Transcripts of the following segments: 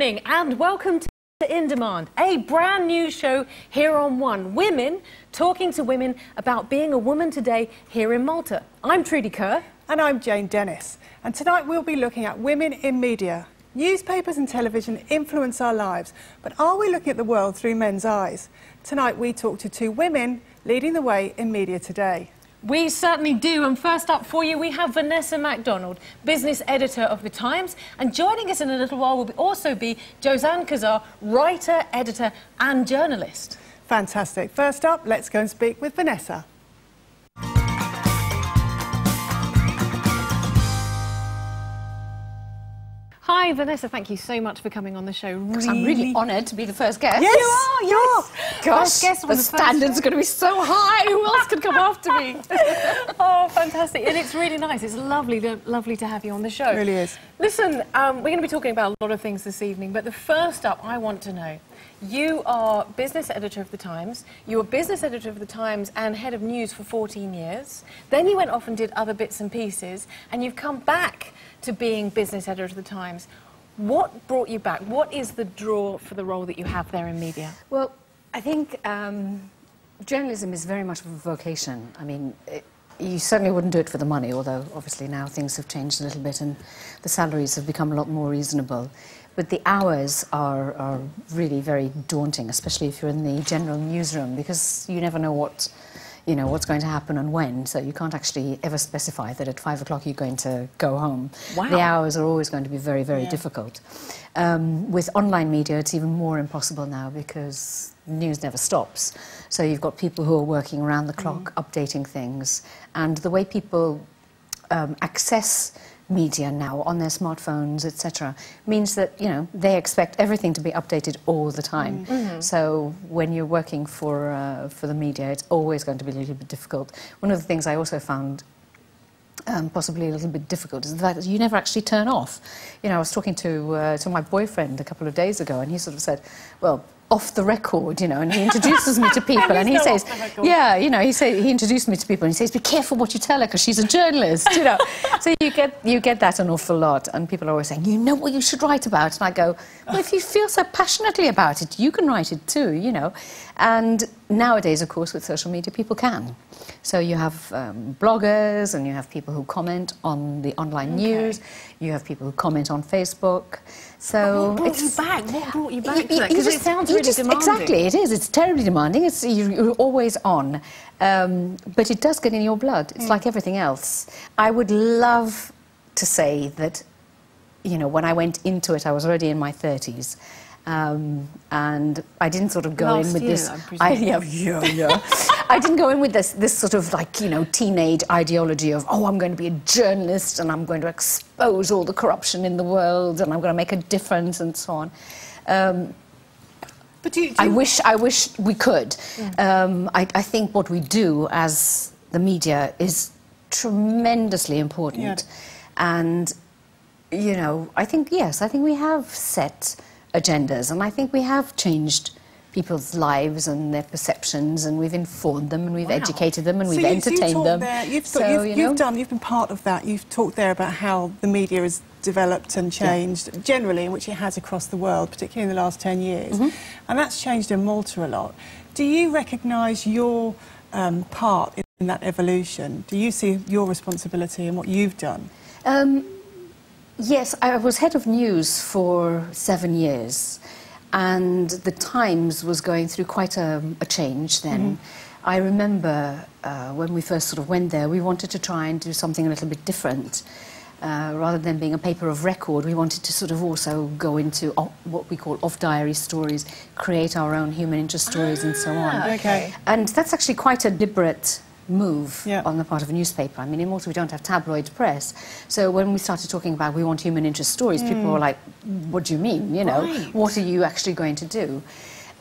evening and welcome to In Demand, a brand new show here on One. Women talking to women about being a woman today here in Malta. I'm Trudy Kerr. And I'm Jane Dennis. And tonight we'll be looking at women in media. Newspapers and television influence our lives, but are we looking at the world through men's eyes? Tonight we talk to two women leading the way in media today. We certainly do, and first up for you we have Vanessa MacDonald, business editor of The Times, and joining us in a little while will also be Josanne, Cassar, writer, editor and journalist. Fantastic. First up, let's go and speak with Vanessa. Hi Vanessa, thank you so much for coming on the show. I'm really honoured to be the first guest. Yes, you are, yes. Gosh, First guest on the standards are going to be so high. Who else could come after me? Oh, fantastic. And it's really nice. It's lovely to have you on the show. It really is. Listen, we're going to be talking about a lot of things this evening, but the first up, I want to know, you are business editor of The Times. You were business editor of The Times and head of news for 14 years. Then you went off and did other bits and pieces, and you've come back to being business editor of The Times. What brought you back? What is the draw for the role that you have there in media? Well, I think journalism is very much of a vocation. I mean, you certainly wouldn't do it for the money, although obviously now things have changed a little bit and the salaries have become a lot more reasonable. But the hours are really very daunting, especially if you're in the general newsroom, because you never know what's going to happen and when, so you can't actually ever specify that at 5 o'clock you're going to go home. Wow. The hours are always going to be very, very difficult. With online media, it's even more impossible now because news never stops. So you've got people who are working around the clock, updating things, and the way people access media now on their smartphones, etc., means that, they expect everything to be updated all the time. So when you're working for the media, it's always going to be a little bit difficult. One of the things I also found possibly a little bit difficult is the fact that you never actually turn off. I was talking to my boyfriend a couple of days ago, and he sort of said, well, off the record, and he introduces me to people, and he says, yeah, he introduced me to people, and he says, be careful what you tell her, because she's a journalist, So you get that an awful lot, and people are always saying, you know what you should write about, and I go, well, if you feel so passionately about it, you can write it too, And nowadays, of course, with social media, people can. So you have bloggers, and you have people who comment on the online news, you have people who comment on Facebook. So what brought you back? What brought you back to that? Because it sounds really demanding. Exactly, it is. It's terribly demanding. You're always on. But it does get in your blood. It's like everything else. I would love to say that, when I went into it, I was already in my 30s. And I didn't sort of go in with this. I didn't go in with this sort of teenage ideology of, oh, I'm going to be a journalist and I'm going to expose all the corruption in the world and I'm going to make a difference and so on. But I wish we could. I think what we do as the media is tremendously important, and I think we have set agendas, and I think we have changed people's lives and their perceptions, and we've informed them, and we've educated them, and we've entertained them. You've been part of that. You've talked there about how the media has developed and changed generally, in which it has across the world, particularly in the last 10 years, and that's changed in Malta a lot. Do you recognise your part in that evolution? Do you see your responsibility in what you've done? Yes, I was head of news for 7 years, and the Times was going through quite a change then. I remember when we first sort of went there, we wanted to try and do something a little bit different. Rather than being a paper of record, we wanted to sort of also go into what we call off-diary stories, create our own human interest stories and so on. Okay. And that's actually quite a deliberate move on the part of a newspaper. I mean, in Malta we don't have tabloid press, so when we started talking about we want human interest stories, people were like, what do you mean, what are you actually going to do?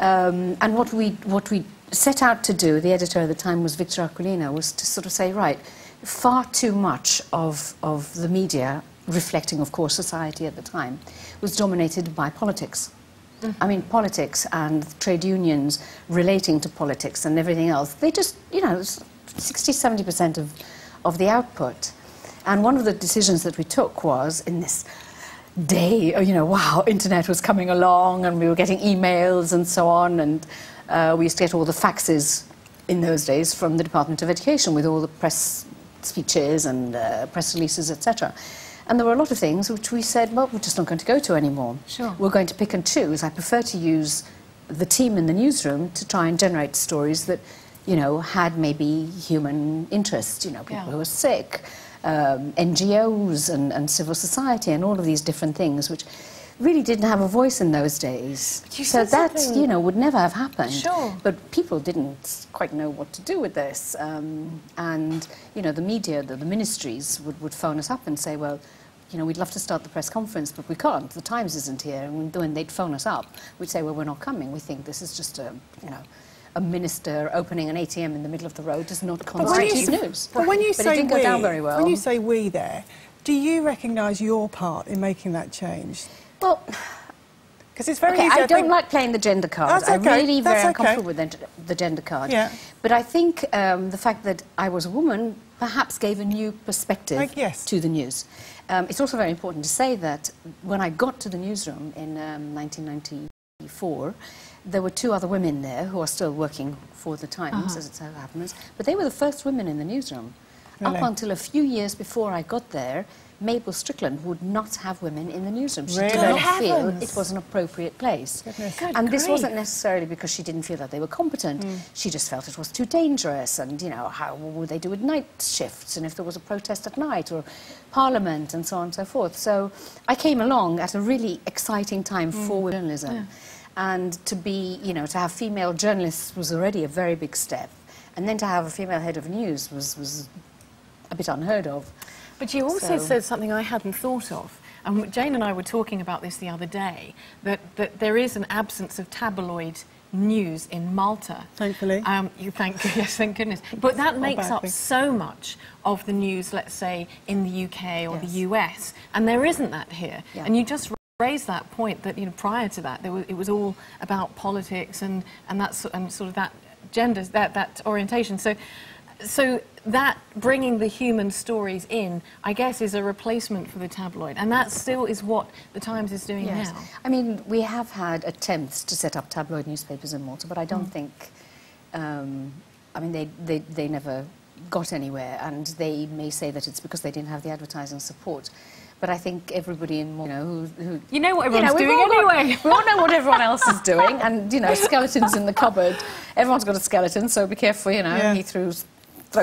And what we set out to do, the editor at the time was Victor Aquilina, was to sort of say, right, far too much of the media, reflecting of course society at the time, was dominated by politics. I mean, politics and trade unions relating to politics and everything else, they just, 60–70% of the output. And one of the decisions that we took was, in this day, you know, wow, internet was coming along and we were getting emails and so on, and we used to get all the faxes in those days from the Department of Education with all the press speeches and press releases, etc. And there were a lot of things which we said, well, we're just not going to go to anymore. Sure. We're going to pick and choose. I prefer to use the team in the newsroom to try and generate stories that, you know, had maybe human interest, you know, people who were sick, NGOs and civil society and all of these different things, which really didn't have a voice in those days. So that, you know, would never have happened. Sure. But people didn't quite know what to do with this. And, you know, the media, the ministries would phone us up and say, well, you know, we'd love to start the press conference, but we can't. The Times isn't here. And when they'd phone us up, we'd say, well, we're not coming. We think this is just a, you know, a minister opening an ATM in the middle of the road does not constitute news. But when you say it didn't go down very well. When you say we there, do you recognise your part in making that change? Well, because it's very okay, easy. I don't like playing the gender card. That's okay. I'm really very That's uncomfortable with the gender card. Yeah. But I think the fact that I was a woman perhaps gave a new perspective to the news. It's also very important to say that when I got to the newsroom in 1994, there were 2 other women there who are still working for the Times, as it so happens, but they were the first women in the newsroom. Really? Up until a few years before I got there, Mabel Strickland would not have women in the newsroom. She did not feel it was an appropriate place. And this wasn't necessarily because she didn't feel that they were competent. She just felt it was too dangerous, and, you know, how would they do with night shifts, and if there was a protest at night, or Parliament, and so on and so forth. So I came along at a really exciting time for journalism. Yeah. And to be, you know, to have female journalists was already a very big step. And then to have a female head of news was a bit unheard of. But you also said something I hadn't thought of. And Jane and I were talking about this the other day, that there is an absence of tabloid news in Malta. Thankfully. Yes, thank goodness. But that makes up so much of the news, let's say, in the UK or the US. And there isn't that here. Yeah. And you just raised that point that, you know, prior to that, it was all about politics and sort of that gender, that orientation. So that bringing the human stories in, I guess, is a replacement for the tabloid, and that still is what the Times is doing now. I mean, we have had attempts to set up tabloid newspapers in Malta, but I don't think, I mean, they never got anywhere, and they may say that it's because they didn't have the advertising support. But I think everybody in Malta, who you know what everyone's doing anyway. We all know what everyone else is doing, and, you know, skeletons in the cupboard. Everyone's got a skeleton, so be careful, you know. He throws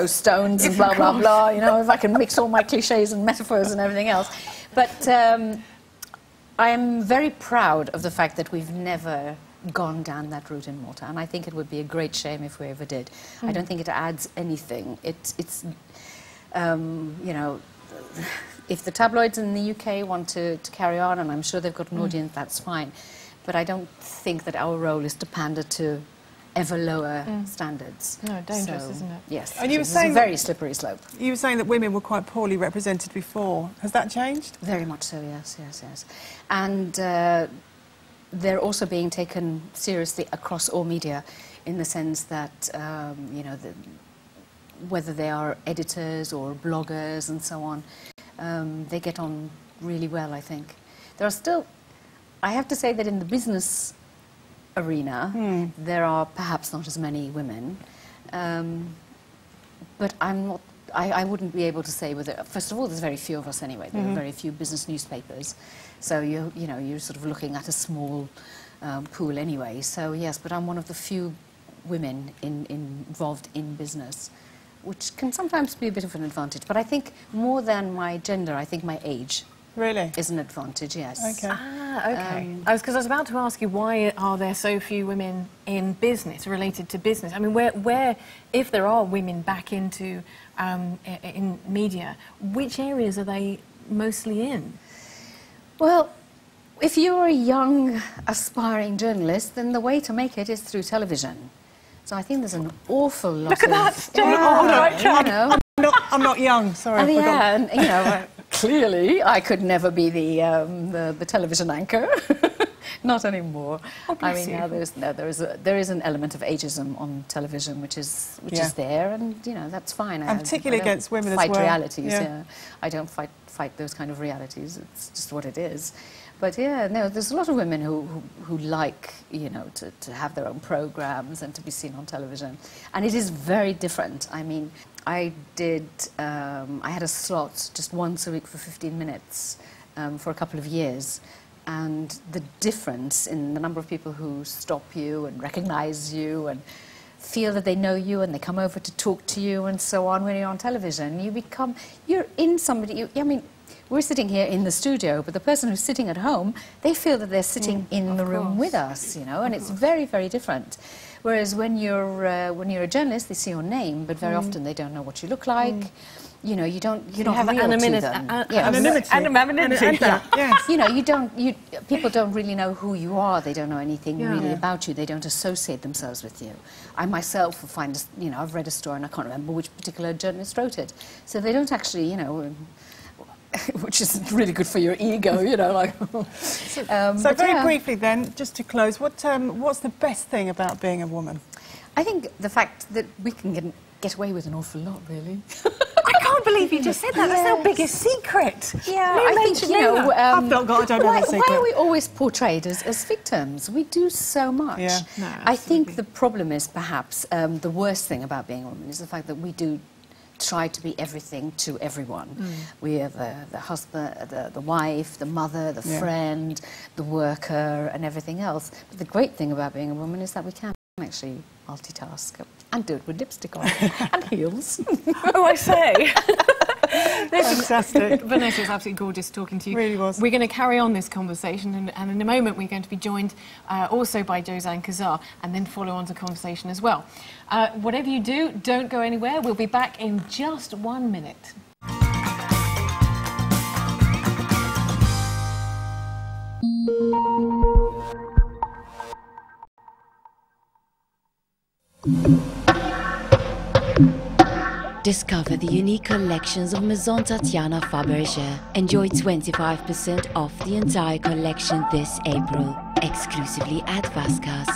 stones and blah, blah, blah, you know, if I can mix all my cliches and metaphors and everything else. But I am very proud of the fact that we've never gone down that route in Malta, and I think it would be a great shame if we ever did. I don't think it adds anything. It's you know, if the tabloids in the UK want to carry on, and I'm sure they've got an audience, that's fine. But I don't think that our role is to pander to ever lower standards. No, dangerous, isn't it? Yes, and you were it's saying a very slippery slope. You were saying that women were quite poorly represented before. Has that changed? Very much so, yes. And they're also being taken seriously across all media, in the sense that, you know, whether they are editors or bloggers and so on, they get on really well, I think. There are still, I have to say that in the business arena, there are perhaps not as many women, but I wouldn't be able to say whether, first of all, there's very few of us anyway. There are very few business newspapers, so you know, you're sort of looking at a small pool anyway. So yes, but I'm one of the few women involved in business, which can sometimes be a bit of an advantage. But I think more than my gender, I think my age is an advantage, yes. Okay. Ah, okay. Because I was about to ask you, why are there so few women in business, related to business? I mean, where if there are women back into in media, which areas are they mostly in? Well, if you're a young, aspiring journalist, then the way to make it is through television. So I think there's an awful lot Look at that! I'm not young, sorry. And and, you know, clearly I could never be the television anchor. Not anymore. Oh, I bless mean, you. now there is an element of ageism on television, which is there, and you know that's fine. And particularly I don't against women as fight well. realities. Yeah. Yeah. I don't fight those kind of realities. It's just what it is. But yeah, no, there's a lot of women who like, you know, to have their own programs and to be seen on television, and it is very different. I mean, I had a slot just once a week for 15 minutes for a couple of years. And the difference in the number of people who stop you and recognize you and feel that they know you and they come over to talk to you and so on when you're on television. You're in somebody, I mean, we're sitting here in the studio, but the person who's sitting at home, they feel that they're sitting in the room with us, you know, and it's very, very different. Whereas when you're a journalist, they see your name, but very often they don't know what you look like. You know, you're not have real to them. Anonymity. Yes. You know, people don't really know who you are. They don't know anything really about you. They don't associate themselves with you. I myself find, you know, I've read a story and I can't remember which particular journalist wrote it. So they don't actually, you know, which isn't really good for your ego, you know. Like. So very briefly then, just to close, what's the best thing about being a woman? I think the fact that we can get away with an awful lot, really. I can't believe you just said that. That's our biggest secret. Yeah, I think, you know... I don't know the secret. Why are we always portrayed as victims? We do so much. Yeah. No, I think the problem is perhaps the worst thing about being a woman is the fact that we do try to be everything to everyone. We are the husband, the wife, the mother, the friend, the worker, and everything else. But the great thing about being a woman is that we can actually multitask and do it with lipstick on and heels. Oh, I say. Fantastic. Vanessa, it's absolutely gorgeous talking to you. Really was. We're going to carry on this conversation, and in a moment we're going to be joined also by Josanne Cassar, and then follow on to conversation as well. Whatever you do, don't go anywhere. We'll be back in just 1 minute. Discover the unique collections of Maison Tatiana Fabergé. Enjoy 25% off the entire collection this April, exclusively at Vasquez.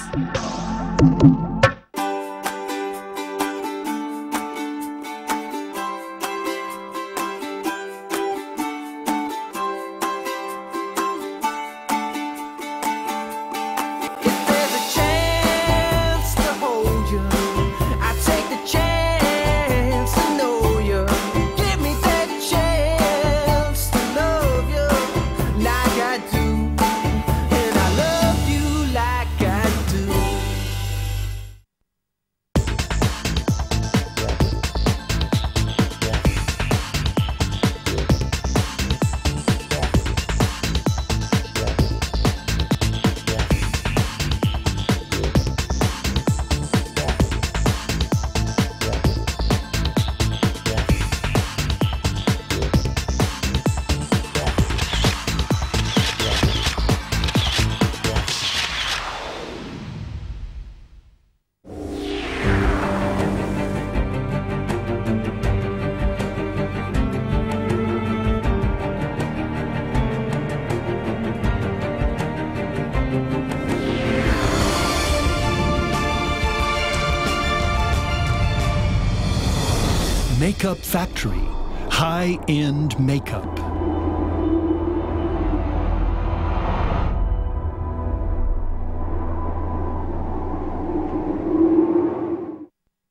Makeup Factory, high-end makeup.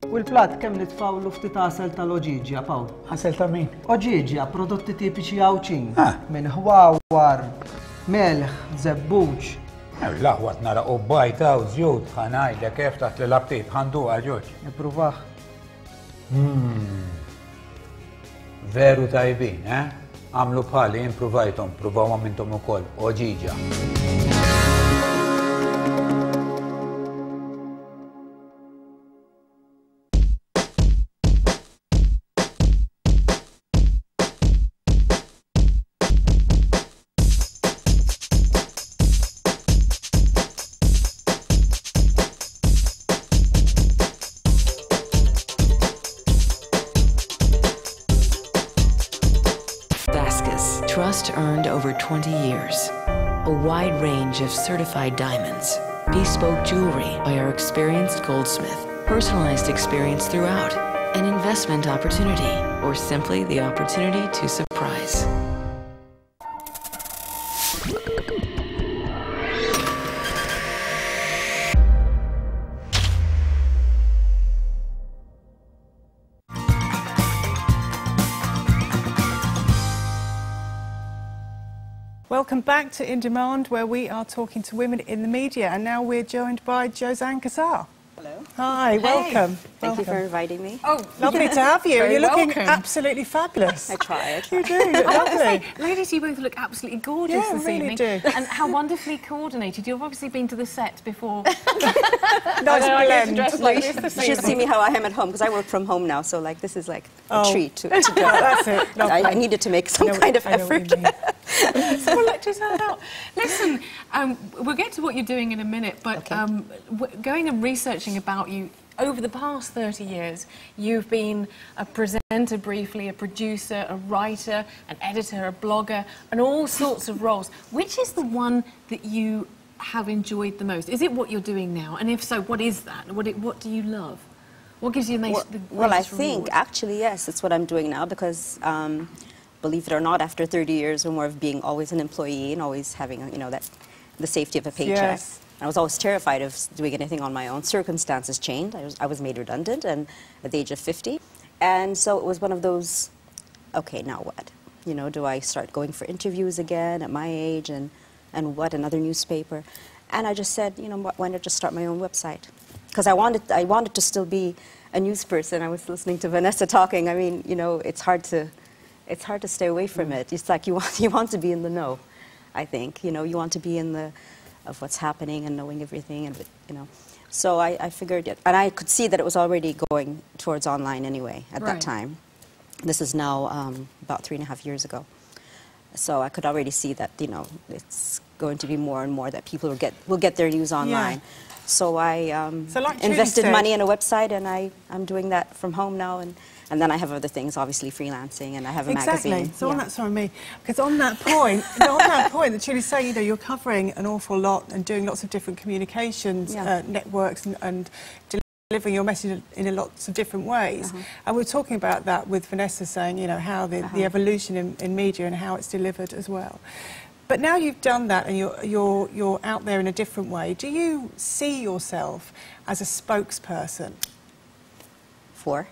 U l-plat kemm nitfawlu ftit għasel tal-oġiġja, Pawl? Għasel ta' min? Oġiġja, prodotti tipiċi għawċin. Minn ħwawar, melħ, zebbuċ. L-aħwat nara u bajta u zjut ħanajdek kif taħt l-labtit ħandu għalġuġ. Nipruvaħ. Veru tajbin, Għamlu bħali, improvajtom, provaw għamintom u koll, oġiġa. Trust earned over 20 years. a wide range of certified diamonds, bespoke jewelry by our experienced goldsmith, personalized experience throughout, an investment opportunity, or simply the opportunity to surprise. Welcome back to In Demand, where we are talking to women in the media, and now we're joined by Josanne Cassar. Hello. Hi, welcome. Thank you for inviting me. Oh, Lovely to have you. Very You're looking welcome. absolutely fabulous. I try. You do, you look lovely. Ladies, you both look absolutely gorgeous Yeah, this really evening. do. And how wonderfully coordinated. You've obviously been to the set before. Nice blend. You should see me how I am at home, because I work from home now, so like this is like a Oh. treat to That's it. Lovely. I needed to make some kind of I know what effort. you mean. So we'll let Josanne out. Listen, we'll get to what you're doing in a minute, but going and researching about you, over the past 30 years, you've been a presenter briefly, a producer, a writer, an editor, a blogger, and all sorts of roles. Which is the one that you have enjoyed the most? Is it what you're doing now? And if so, what is that? What do you love? What gives you the Well, greatest well, I reward? think actually yes, it's what I'm doing now, because believe it or not, after 30 years or more of being always an employee and always having the safety of a paycheck. Yes. I was always terrified of doing anything on my own. Circumstances changed. I was made redundant and at the age of 50. And so it was one of those, okay, now what? You know, do I start going for interviews again at my age and what, another newspaper? And I just said, you know, why not just start my own website? Because I wanted to still be a news person. I was listening to Vanessa talking. I mean, you know, it's hard to stay away from it. It's like you want to be in the know, I think. You know, you want to be in the of what's happening and knowing everything, and you know. So I figured it, and I could see that it was already going towards online anyway at that time. This is now about 3.5 years ago. So I could already see that, you know, it's going to be more and more that people will get their news online. Yeah. So I like invested money in a website, and I'm doing that from home now, and then I have other things, obviously freelancing, and I have a magazine. So on that, sorry me, because on that point, that Julie's saying, you know, you're covering an awful lot and doing lots of different communications networks and delivering your message in lots of different ways. And we're talking about that with Vanessa saying, you know, how the evolution in media and how it's delivered as well. But now you've done that and you're out there in a different way. Do you see yourself as a spokesperson? For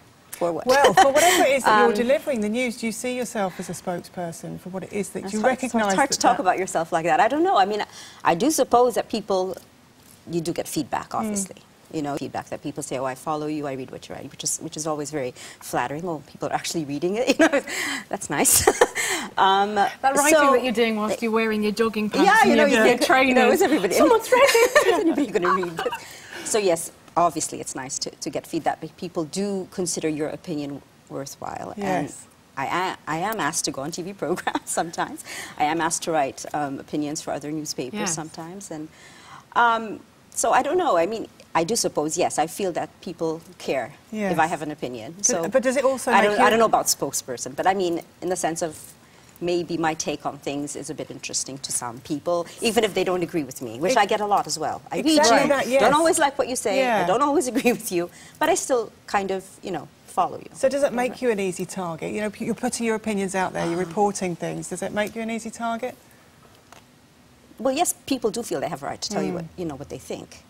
what? Well, for whatever it is that you're delivering the news, do you see yourself as a spokesperson for what it is that you recognise? It's hard to talk about yourself like that. I don't know. I mean, I do suppose that you do get feedback, obviously. You know, feedback that people say, oh, I follow you, I read what you write, which is always very flattering. Oh, people are actually reading it, you know, that's nice. That writing that you're doing whilst you're wearing your jogging pants and your trainers. You know, is everybody, someone's read it. Is anybody going to read it? So yes, obviously it's nice to get feedback, but people do consider your opinion worthwhile. Yes. And I am asked to go on TV programs sometimes. I am asked to write opinions for other newspapers sometimes. And so I don't know. I mean, I do suppose, yes, I feel that people care if I have an opinion. But does it also I don't know about spokesperson, but I mean, in the sense of maybe my take on things is a bit interesting to some people, even if they don't agree with me, which I get a lot as well. I read you, don't always like what you say, I don't always agree with you, but I still kind of, you know, follow you. So does it make you an easy target? You know, you're putting your opinions out there, you're reporting things. Does it make you an easy target? Well, yes, people do feel they have a right to tell you what they think.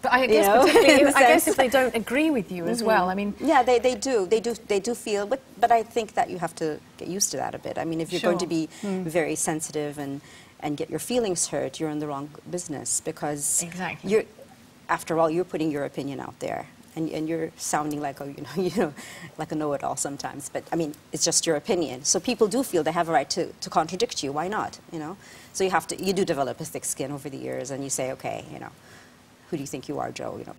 But I guess, particularly, I guess if they don't agree with you as well, I mean... Yeah, they do feel, but I think that you have to get used to that a bit. I mean, if you're going to be very sensitive and get your feelings hurt, you're in the wrong business, because after all, you're putting your opinion out there, and you're sounding like like a know-it-all sometimes. But I mean, it's just your opinion. So people do feel they have a right to contradict you. Why not? You know. So you do develop a thick skin over the years, and you say, okay, you know, who do you think you are, Joe? You know,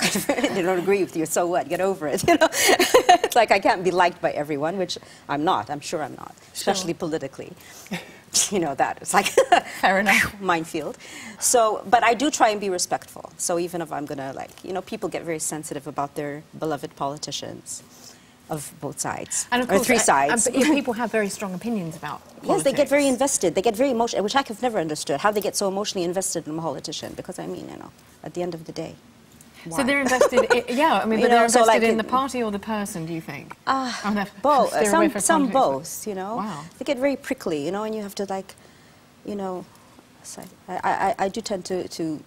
they don't agree with you, so what? Get over it. You know, it's like I can't be liked by everyone, which I'm not. I'm sure I'm not, especially politically. You know that it's like fair enough minefield. So, but I do try and be respectful. So even if I'm gonna people get very sensitive about their beloved politicians, both sides, and of or course, three sides. People have very strong opinions about politics. Yes, they get very invested. They get very emotional, which I have never understood, how they get so emotionally invested in a politician. Because, I mean, you know, at the end of the day. Why? So they're invested, yeah, I mean, but they're invested in the party or the person, do you think? Both, some both, you know. Wow. They get very prickly, you know, and you have to, like, you know, I do tend to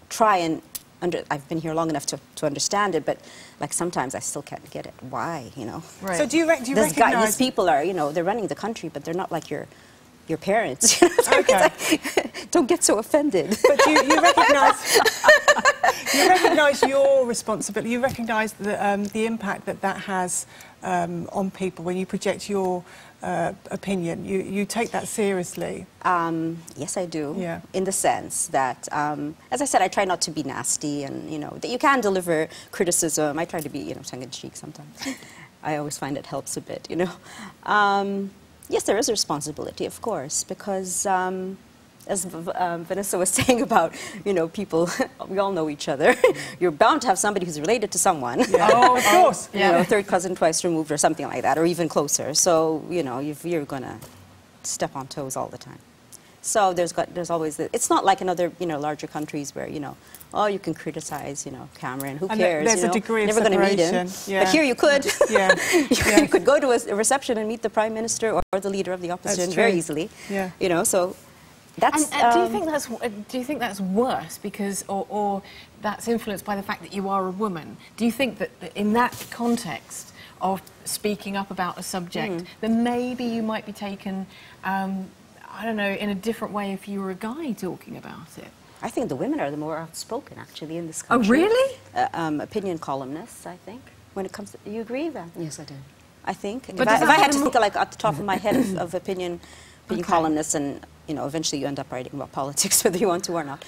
try and, I've been here long enough to understand it, but, like, sometimes I still can't get it. Why, you know? Right. So do you recognize... These people are, you know, they're running the country, but they're not like your parents. Okay. Like, don't get so offended. But you recognise... You recognise your responsibility. You recognise the impact that has on people when you project your opinion. You take that seriously. Yes, I do. Yeah. In the sense that, as I said, I try not to be nasty, and you know that you can deliver criticism. I try to be, you know, tongue-in-cheek sometimes. I always find it helps a bit, you know. Yes, there is a responsibility, of course, because. As Vanessa was saying about, you know, people, we all know each other. You're bound to have somebody who's related to someone. Yeah. Oh, of course. You know, third cousin twice removed or something like that, or even closer. So, you know, you're going to step on toes all the time. So there's always, it's not like in other, you know, larger countries where, you know, oh, you can criticize, you know, Cameron, who cares? There's you know, a degree of never going to meet him. Yeah. But here you could. Yeah. You could go to a reception and meet the Prime Minister or the leader of the opposition very easily. Yeah. You know, so... That's, do you think that's worse because, or that's influenced by the fact that you are a woman? Do you think that in that context of speaking up about a subject, then maybe you might be taken, I don't know, in a different way if you were a guy talking about it? I think the women are the more outspoken, actually, in this country. Oh, really? Opinion columnists, I think. When it comes to, you agree with that? Yes, I do. I think. But if I had to think, like, at the top of my head of opinion columnists, and you know, eventually you end up writing about politics, whether you want to or not.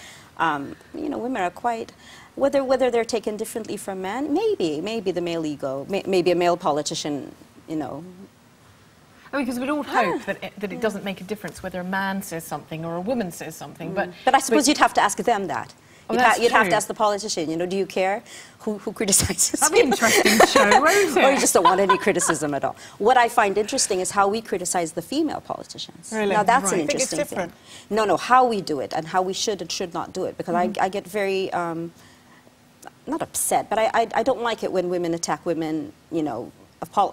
You know, women are quite, whether they're taken differently from men, maybe the male ego, maybe a male politician, you know. I mean, because we'd all hope that it doesn't make a difference whether a man says something or a woman says something, but I suppose you'd have to ask them that. Oh, you'd have to ask the politician, you know, do you care who criticizes That'd be an interesting show, won't it? Or you just don't want any criticism at all. What I find interesting is how we criticize the female politicians. Really? Now, that's an I think interesting it's different. thing. No, how we do it and how we should and should not do it. Because I get very, not upset, but I don't like it when women attack women, you know,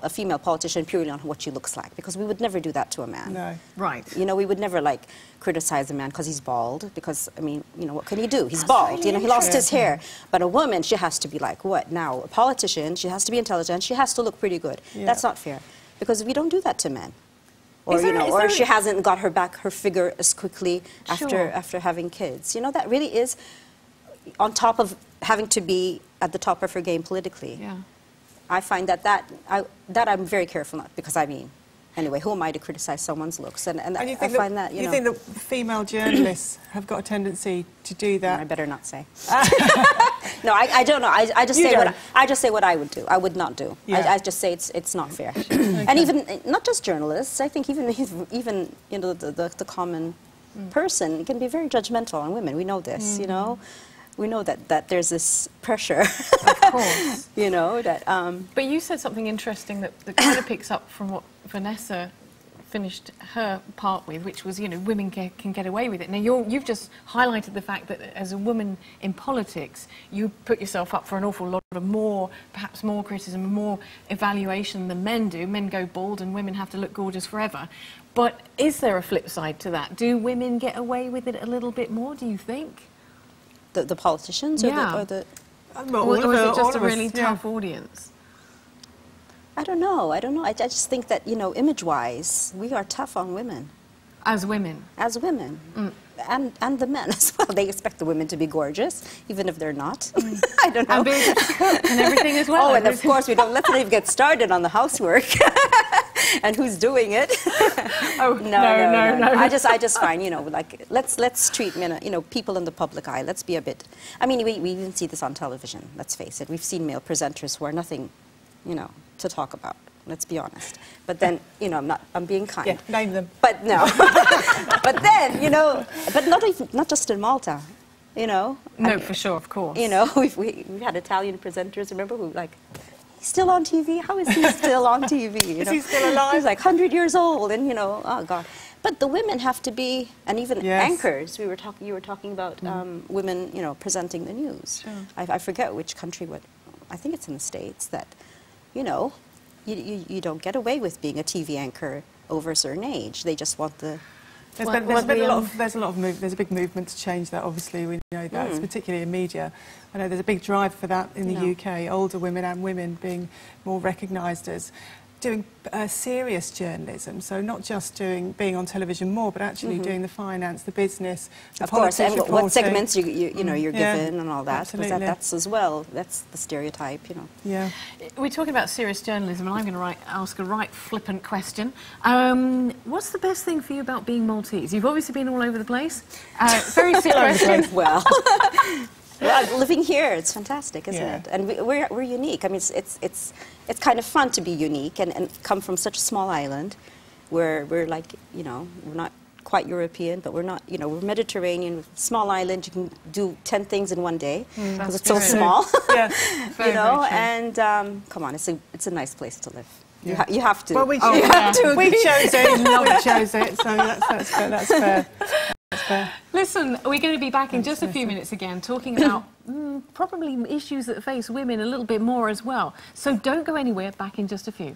a female politician purely on what she looks like, because we would never do that to a man. No. Right. You know, we would never, like, criticize a man because he's bald, because, I mean, you know, what can he do? He's bald, really, you know, he lost his hair. But a woman, she has to be like, what now? A politician, she has to be intelligent, she has to look pretty good. Yeah. That's not fair, because we don't do that to men. Or, you know, or she hasn't got her figure as quickly after having kids. You know, that really is on top of having to be at the top of her game politically. Yeah. I find that I'm very careful, not because, I mean, anyway, who am I to criticize someone's looks? And I find that, you know. You think that female journalists have got a tendency to do that? I better not say. No, I don't know. I just say what I would do. I would not do. Yeah. I just say it's not fair. Okay. And even not just journalists. I think even you know the common person can be very judgmental on women. We know this. You know. We know that there's this pressure, of course. You know, that... But you said something interesting that kind of picks up from what Vanessa finished her part with, which was, you know, women can get away with it. Now, you've just highlighted the fact that as a woman in politics, you put yourself up for an awful lot of perhaps more criticism, more evaluation than men do. Men go bald and women have to look gorgeous forever. But is there a flip side to that? Do women get away with it a little bit more, do you think? The politicians, or the or is it just a really tough audience? I don't know. I just think that, you know, image-wise, we are tough on women. As women? As women. And the men as well. They expect the women to be gorgeous, even if they're not. I don't know. And be able to cook and everything as well. Oh, and of course, let's not even get started on the housework. And who's doing it? Oh, no. I just find, you know, like, let's treat men, you know, people in the public eye. Let's be a bit... I mean, we even see this on television, let's face it. We've seen male presenters who are nothing, you know, to talk about. Let's be honest. But then, you know, I'm being kind. Yeah, name them. But no. But then, you know, but not just in Malta, you know. No, for sure, of course. You know, we've had Italian presenters, remember, who, like, he still on TV? How is he still on TV? You Is know? he still alive? He's like 100 years old, and you know, oh God. But the women have to be, and even anchors. You were talking about women, you know, presenting the news. Sure. I forget which country, I think it's in the States, that, you know, you don't get away with being a TV anchor over a certain age. They just want the... There's a big movement to change that, obviously, we know that, particularly in media. I know there's a big drive for that in the UK, older women and women being more recognised as doing serious journalism, so not just being on television more, but actually doing the finance, the business, the of course, and reporting. what segments you know you're given and all that, absolutely. because that's as well. That's the stereotype, you know. Yeah. We're talking about serious journalism, and I'm going to ask a right flippant question. What's the best thing for you about being Maltese? You've obviously been all over the place. Very serious question. Well. Well, living here, it's fantastic, isn't it? And we're unique. I mean, it's kind of fun to be unique and come from such a small island, where we're like, you know, we're not quite European, but we're not, you know, we're Mediterranean, small island. You can do 10 things in one day because it's so small. Yeah, you know, and come on, it's a nice place to live. Yeah. You have to. Well, we have to. We chose it. We chose it. So that's fair. That's fair. Listen, we're going to be back in just a few minutes again, talking about probably issues that face women a little bit more as well. So don't go anywhere, back in just a few.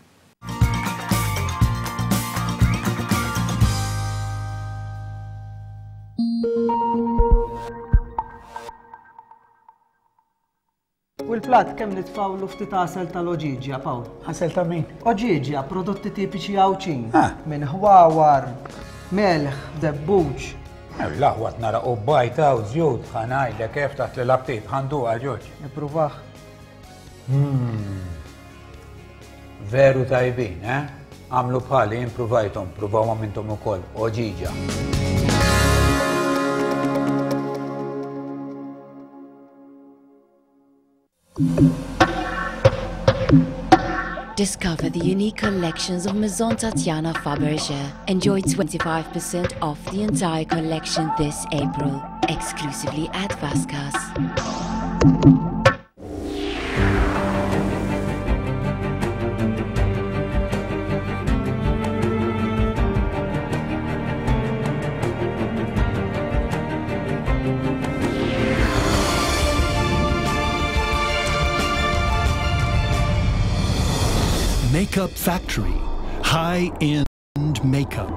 U l-plat kemm nitfawlu ftit għasel tal-oġiġja, Pawl? Għasel ta' min? Oġiġja, prodotti tipiċi għawċin. Minn ħwawar, melħ, debbuċ. L-aħwat nara u bajta u zjud, ħanajle kif taħt l-labtit, ħandu għalġoġ. Nipruvaħ. Veru tajbin, Għamlu bħali, improvajtom, provaw għamintom u koll, oġiġja. Discover the unique collections of Maison Tatiana Fabergé. Enjoy 25% off the entire collection this April, exclusively at Vasca's. Makeup Factory, high-end makeup.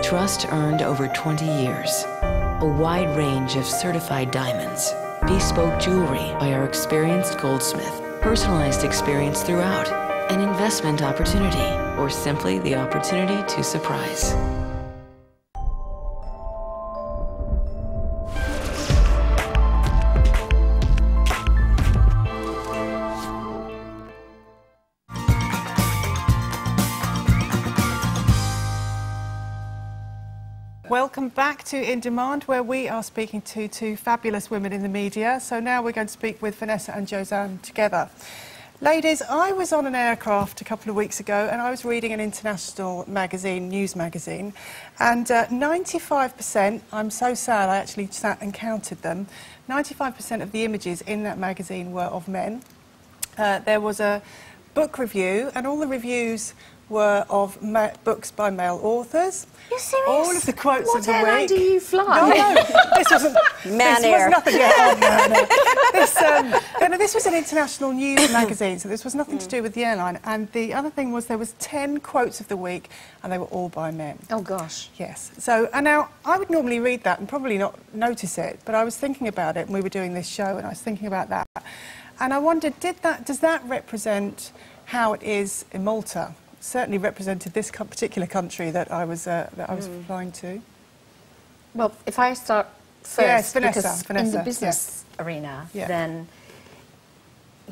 Trust earned over 20 years. A wide range of certified diamonds. Bespoke jewelry by our experienced goldsmith. Personalized experience throughout. An investment opportunity, or simply the opportunity to surprise. Welcome back to In Demand, where we are speaking to two fabulous women in the media. So now we're going to speak with Vanessa and Josanne together. Ladies, I was on an aircraft a couple of weeks ago and I was reading an international magazine, news magazine, and 95%, I'm so sad I actually sat and counted them, 95% of the images in that magazine were of men. There was a book review and all the reviews were of books by male authors. You're serious? All of the quotes what of the week. What airline do you fly? No, this wasn't... Man Air. This was nothing... Yeah, no, this was an international news magazine, so this was nothing to do with the airline. And the other thing was there was 10 quotes of the week, and they were all by men. Oh, gosh. Yes. So, and now, I would normally read that and probably not notice it, but I was thinking about it, and we were doing this show, and I was thinking about that. And I wondered, does that represent how it is in Malta? Certainly represented this particular country that I was flying to. Well, if I start first, yes, Vanessa, because in the business arena, then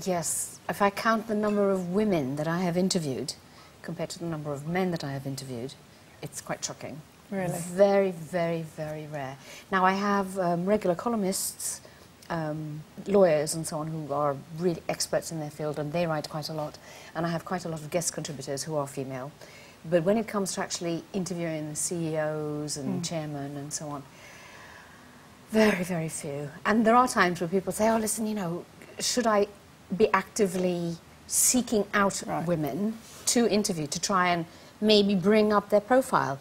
yes, if I count the number of women that I have interviewed compared to the number of men that I have interviewed, it's quite shocking. Really? Very, very, very rare. Now, I have regular columnists, lawyers and so on who are really experts in their field, and they write quite a lot, and I have quite a lot of guest contributors who are female. But when it comes to actually interviewing the CEOs and chairmen and so on, very, very few. And there are times where people say, oh, listen, you know, should I be actively seeking out women to interview, to try and maybe bring up their profile?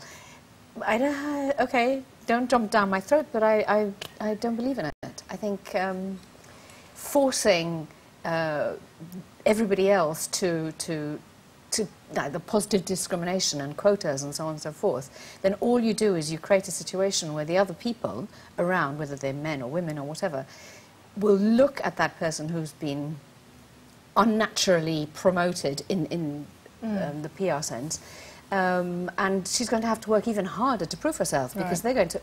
I don't, okay, don't jump down my throat, but I don't believe in it. I think forcing everybody else to the positive discrimination and quotas and so on and so forth, then all you do is you create a situation where the other people around, whether they're men or women or whatever, will look at that person who's been unnaturally promoted in the PR sense, and she's going to have to work even harder to prove herself, because they're going to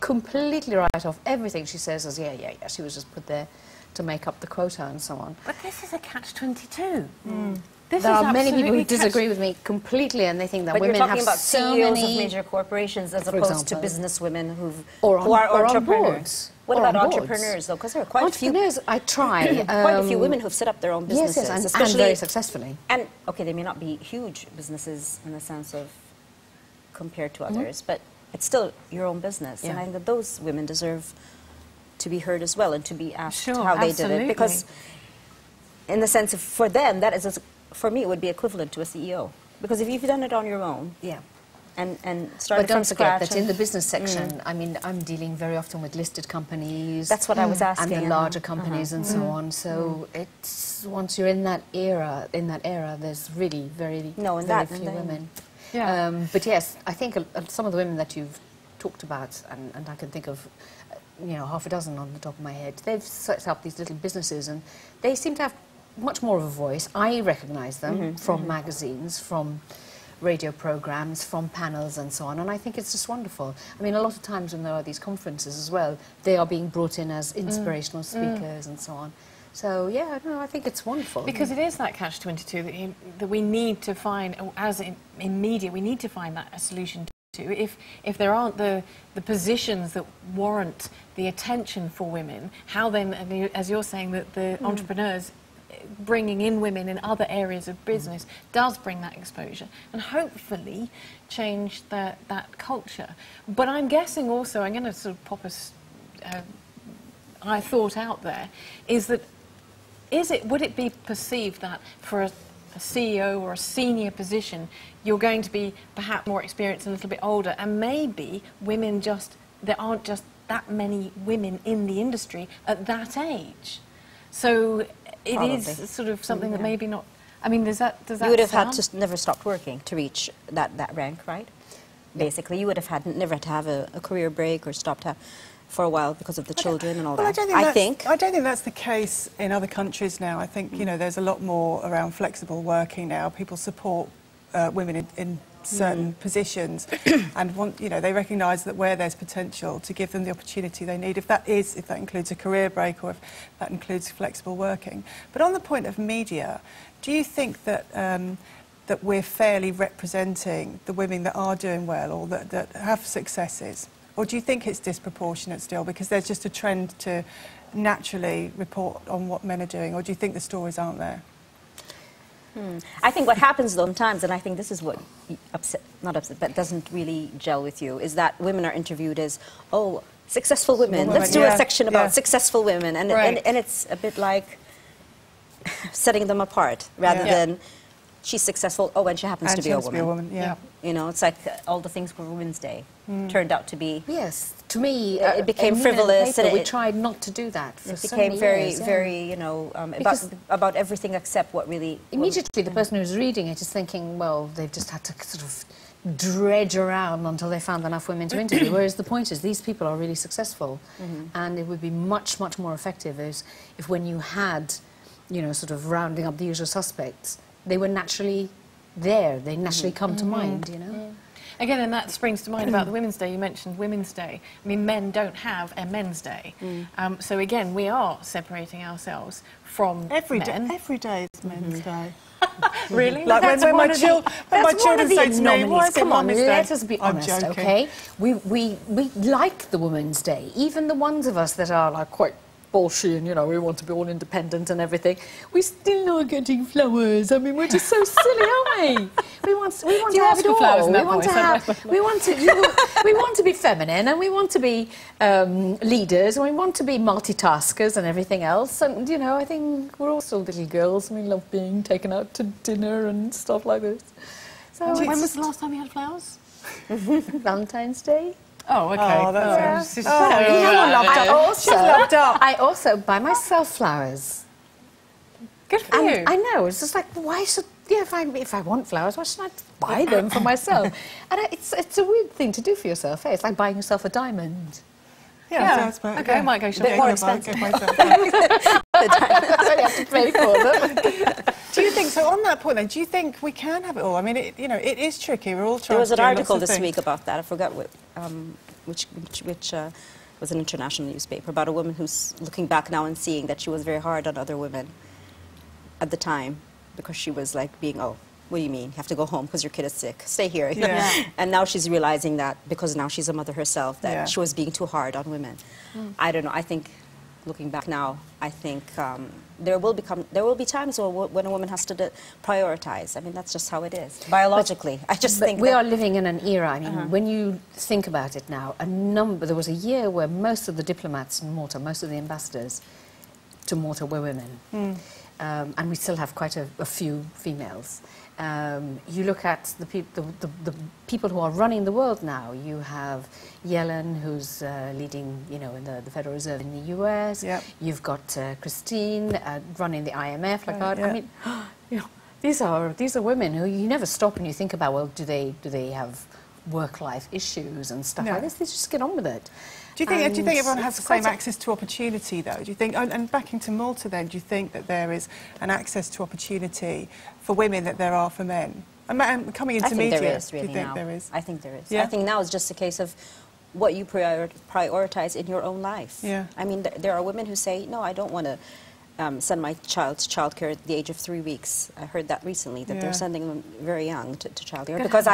completely write off everything she says as, yeah, she was just put there to make up the quota and so on. But this is a catch-22. There are many people who disagree with me completely, and they think that women have you're talking about so CEOs many of major corporations as opposed to businesswomen who are entrepreneurs. What about entrepreneurs, though? Because there are quite a few... Entrepreneurs, I try. Quite a few women who've set up their own businesses. Yes, especially, and very successfully. And, okay, they may not be huge businesses in the sense of compared to others, but it's still your own business. And I think that those women deserve to be heard as well and to be asked how they did it. Because in the sense of, for them, that is, for me, it would be equivalent to a CEO. Because if you've done it on your own, and started from scratch... But don't forget that in the business section, I mean, I'm dealing very often with listed companies. That's what I was asking. And the larger companies and so on. So it's, once you're in that era, there's really very few women. But yes, I think some of the women that you've talked about, and I can think of, you know, half a dozen on the top of my head, they've set up these little businesses, and they seem to have much more of a voice. I recognise them from magazines, from radio programmes, from panels and so on, and I think it's just wonderful. I mean, a lot of times when there are these conferences as well, they are being brought in as inspirational speakers and so on. So, yeah, no, I think it's wonderful. Because it is that catch-22 that we need to find, as in media, we need to find that a solution to. If there aren't the positions that warrant the attention for women, how then, as you're saying, that the entrepreneurs bringing in women in other areas of business does bring that exposure and hopefully change that culture. But I'm guessing also, I'm going to sort of pop I thought out there, is that would it be perceived that for a CEO or a senior position, you're going to be perhaps more experienced and a little bit older, and maybe there aren't just that many women in the industry at that age? So it is sort of something that maybe not... I mean, does that You would have had to never stopped working to reach that rank, right? Basically, you would have never had to have a career break or stopped for a while because of the children and all that. I don't think that's the case in other countries now. I think, you know, there's a lot more around flexible working now. People support women in certain positions and want, you know, they recognise that where there's potential, to give them the opportunity they need, if that includes a career break or if that includes flexible working. But on the point of media, do you think that that we're fairly representing the women that are doing well or that have successes? Or do you think it's disproportionate still because there's just a trend to naturally report on what men are doing? Or do you think the stories aren't there? I think what happens though sometimes, and I think this is what not upset, but doesn't really gel with you, is that women are interviewed as, oh, successful women. Let's do a section about successful women, and it's a bit like setting them apart rather than she's successful. Oh, and she happens to be a woman. You know, it's like all the things for Women's Day turned out to be. Yes, to me, it became frivolous. And we tried not to do that. For it became very, you know, about everything except what really. Immediately, the person who's reading it is thinking, well, they've just had to sort of dredge around until they found enough women to interview. Whereas the point is, these people are really successful, and it would be much, much more effective if when you had, you know, sort of rounding up the usual suspects, they were naturally there. They naturally come to mind, you know. Again, and that springs to mind about the Women's Day. You mentioned Women's Day. I mean, men don't have a Men's Day. So again, we are separating ourselves from men. Every day is Men's Day. Really? Like when my children say to me, why is it Come on, Mum's Day? let us be honest, okay? We like the Women's Day. Even the ones of us that are like quite bolshy and, you know, we want to be all independent and everything, we're still not getting flowers. I mean, we're just so silly, aren't we? We want to have it all. We want to be feminine, and we want to be leaders, and we want to be multitaskers and everything else. And, you know, I think we're all still little girls, and we love being taken out to dinner and stuff like this. So when was the last time you had flowers? Valentine's Day. Oh, okay. Oh, that's I also buy myself flowers. Good for you. I know. It's just like, why should... Yeah, if I want flowers, why should I buy them for myself? And it's a weird thing to do for yourself. Eh? It's like buying yourself a diamond. Okay, I might go shopping. Bit more expensive. I have to pay for them. Do you think, so on that point then, do you think we can have it all? I mean, you know, it is tricky. We're all trying to do lots of things. There was an article this week about that. I forgot which was an international newspaper, about a woman who's looking back now and seeing that she was very hard on other women at the time because she was like being, oh, what do you mean? You have to go home because your kid is sick. Stay here. And now she's realizing that, because now she's a mother herself, that she was being too hard on women. I don't know. I think, looking back now, I think there will be times when a woman has to prioritize. I mean, that's just how it is. Biologically, I just think we are living in an era. I mean, when you think about it now, there was a year where most of the diplomats in Malta, most of the ambassadors to Malta were women. And we still have quite a few females. You look at the people who are running the world now. You have Yellen, who's leading, you know, in the Federal Reserve in the US. You've got Christine running the IMF. Like I mean, you know, these are women who you never stop and you think about. Well, do they have work-life issues and stuff like this? They just get on with it. Do you think everyone has the same access to opportunity, though? Do you think, and back into Malta then, do you think that there is an access to opportunity for women that there are for men? And coming into media, there is, really, do you think now. there is? I think there is. I think now it's just a case of what you prioritize in your own life. I mean, there are women who say, no, I don't want to send my child to childcare at the age of 3 weeks. I heard that recently, that they're sending them very young to childcare because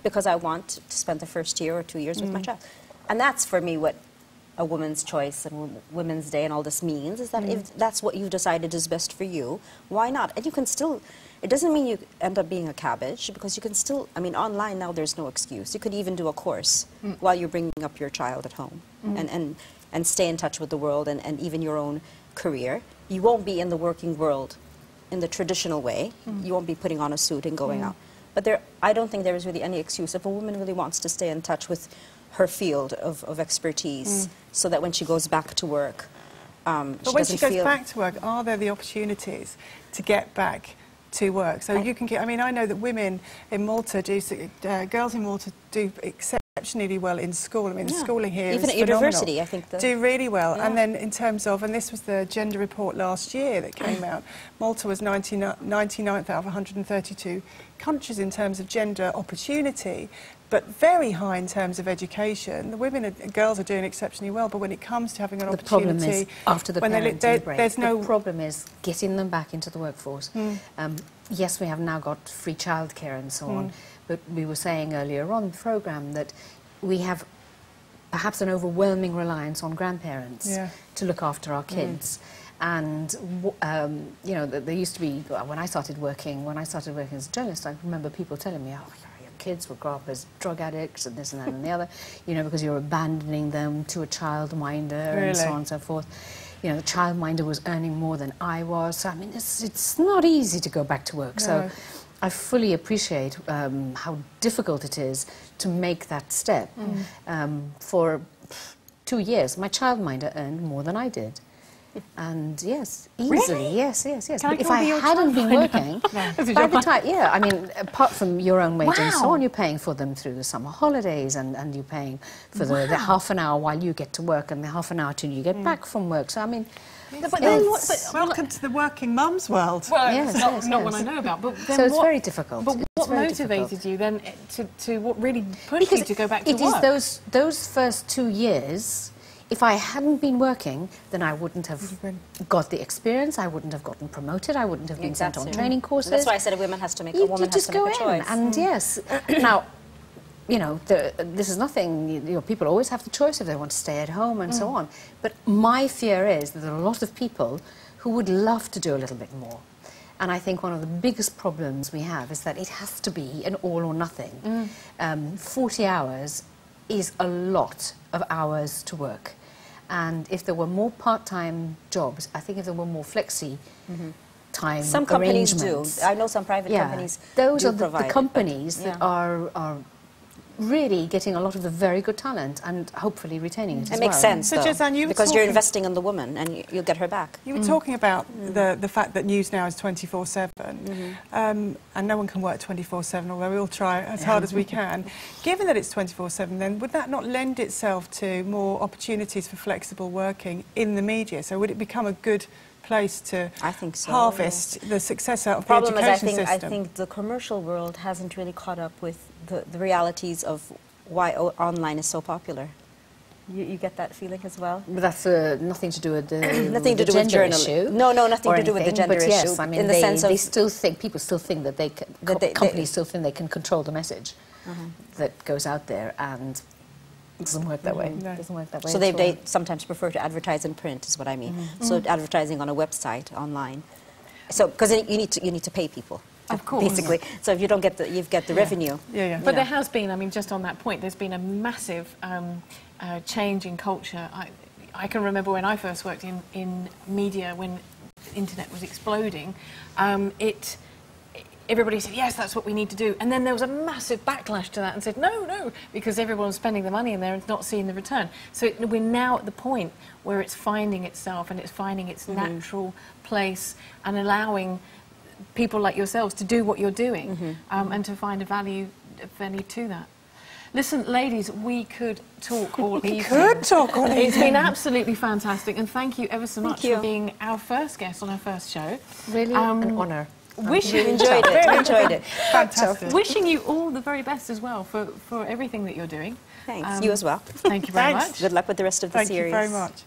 because I want to spend the first year or 2 years with my child. And that's, for me, what a woman's choice and Women's Day and all this means, is that if that's what you've decided is best for you, why not? And you can still, it doesn't mean you end up being a cabbage, because you can still, I mean, online now there's no excuse. You could even do a course while you're bringing up your child at home and stay in touch with the world and even your own career. You won't be in the working world in the traditional way. You won't be putting on a suit and going out. But I don't think there is really any excuse. If a woman really wants to stay in touch with her field of expertise, so that when she goes back to work, but when she goes back to work, are there the opportunities to get back to work? So you can get, I mean, I know that women in Malta girls in Malta do exceptionally well in school. I mean, the schooling here even is at university, I think do really well. And then in terms of, and this was the gender report last year that came out, Malta was 99th out of 132 countries in terms of gender opportunity, but very high in terms of education. The girls are doing exceptionally well, but when it comes to having an opportunity... The problem is, after the parenting break, the problem is getting them back into the workforce. Yes, we have now got free childcare and so on, but we were saying earlier on the programme that we have perhaps an overwhelming reliance on grandparents to look after our kids. And you know, there used to be, when I started working as a journalist, I remember people telling me, "Oh, your kids will grow up as drug addicts and this and that and the other," you know, because you're abandoning them to a childminder and so on and so forth. You know, the childminder was earning more than I was. So I mean, it's not easy to go back to work. No. So I fully appreciate how difficult it is to make that step. For 2 years, my childminder earned more than I did. And yes, easily, really? yes. But if I I hadn't been working, by the time, I mean, apart from your own wage and so on, you're paying for them through the summer holidays, and you're paying for the half an hour while you get to work and the half an hour till you get back from work. So I mean, but then welcome to the working mums world. Well, it's not what I know about. But then so it's very difficult. But what motivated you then to what really pushed you to go back to work? It is those first 2 years. If I hadn't been working, then I wouldn't have got the experience, I wouldn't have gotten promoted, I wouldn't have been sent on training courses. That's why I said a woman has to make a choice. And yes, now, you know, this is nothing, you know, people always have the choice if they want to stay at home and so on. But my fear is that there are a lot of people who would love to do a little bit more. And I think one of the biggest problems we have is that it has to be an all or nothing. 40 hours is a lot of hours to work. And if there were more part-time jobs, I think if there were more flexi time some companies do. arrangements. I know some private companies those do are the provide companies it, that are really getting a lot of the very good talent and hopefully retaining it as well. It makes sense, So though, Josanne, because you're investing in the woman and you'll get her back. You were talking about the fact that news now is 24/7, and no one can work 24/7, although we all try as hard as we can. Given that it's 24/7, then would that not lend itself to more opportunities for flexible working in the media? So would it become a good place to harvest the success out of the education system? I think the commercial world hasn't really caught up with the realities of why online is so popular. You get that feeling as well? But that's nothing to do with the nothing to do with issue. No, nothing to do with the gender issue. Yes, I mean, in the sense of they still think, people still think that companies still think they can control the message that goes out there, and it doesn't work that way. No. It doesn't work that way. So they sometimes prefer to advertise in print, is what I mean. So advertising on a website, online. So because you need to pay people. Of course. Basically. So if you don't get the revenue. But there has been, I mean, just on that point, there's been a massive change in culture. I can remember when I first worked in media, when the internet was exploding, everybody said, yes, that's what we need to do. And then there was a massive backlash to that and said, no, because everyone's spending the money in there and not seeing the return. So we're now at the point where it's finding itself and it's finding its natural place and allowing people like yourselves to do what you're doing and to find a value to that. Listen, ladies, we could talk all evening. It's been absolutely fantastic, and thank you ever so much for being our first guest on our first show. Really an honour. Enjoyed it. Fantastic. Wishing you all the very best as well for everything that you're doing. Thanks. You as well. Thank you very much. Good luck with the rest of the series. Thank you very much.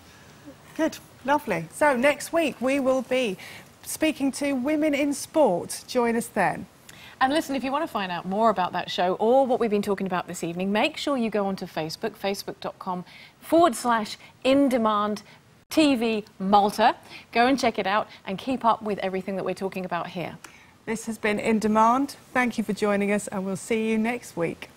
Good. Lovely. So next week we will be speaking to women in sport. Join us then. And listen, if you want to find out more about that show or what we've been talking about this evening, make sure you go onto Facebook, facebook.com/InDemand TV Malta. Go and check it out and keep up with everything that we're talking about here. This has been In Demand. Thank you for joining us, and we'll see you next week.